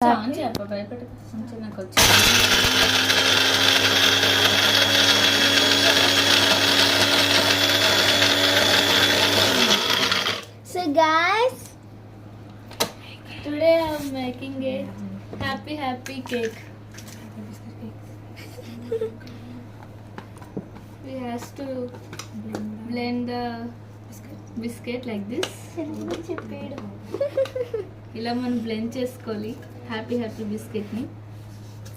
So guys, today I'm making a happy cake. We have to blend the biscuit like this. ఇలా మనం blend చేసుకోవాలి happy biscuit ని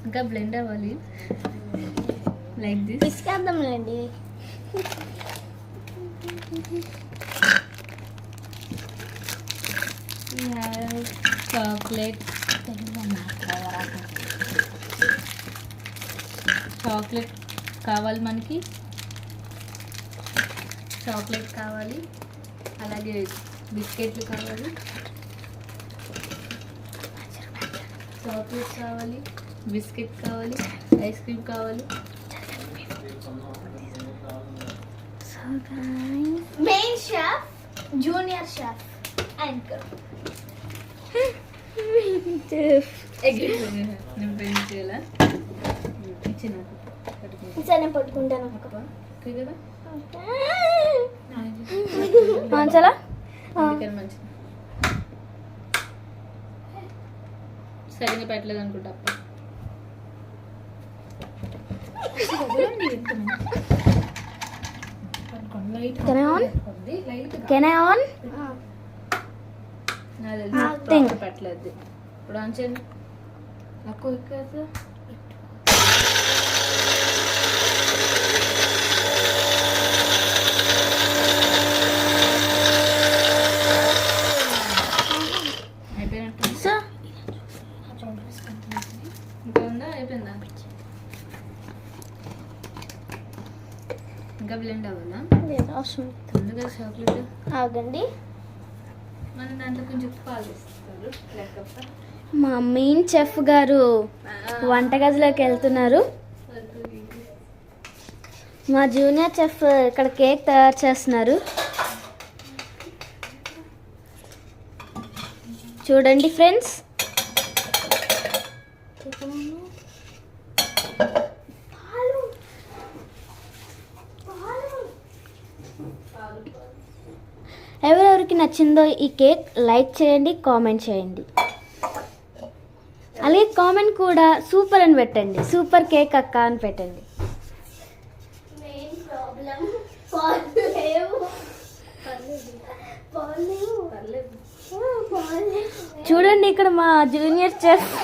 ఇంకా blend అవ్వాలి like this పిసికేద్దాంలేండి. We have chocolate కావాలి మనకి, చాక్లెట్ కావాలి, అలాగే బిస్కెట్లు కావాలి, చాక్లెట్ కావాలి, బిస్కెట్ కావాలి, ఐస్ క్రీమ్ కావాలి. Main chef, junior chef, anchor నేను పట్టుకుంటాను చాలా మంచిది. సరిగ్గా పెట్టలేదు అనుకుంటా. పెట్టలేదు ఇప్పుడు ఆన్ చేయండి. ఎక్కువ అయిపోయినట్టు ఇంకా ఉందా? అయిపోయిందా? ఇంకా బ్లెండ్ అవ్వాలా? ముందుగా చాక్లెట్ ఆగండి. మన దాంట్లో కొంచెం పాలు వేస్తారు. మా మెయిన్ చెఫ్ గారు వంటగదిలోకి వెళ్తున్నారు. మా జూనియర్ చెఫ్ ఇక్కడ కేక్ తయారు చేస్తున్నారు. చూడండి ఫ్రెండ్స్, ఎవరెవరికి నచ్చిందో ఈ కేక్ లైక్ చేయండి, కామెంట్ చేయండి. అలాగే కామెంట్ కూడా సూపర్ అని పెట్టండి, సూపర్ కేక్ అక్క అని పెట్టండి. చూడండి ఇక్కడ మా జూనియర్ చెఫ్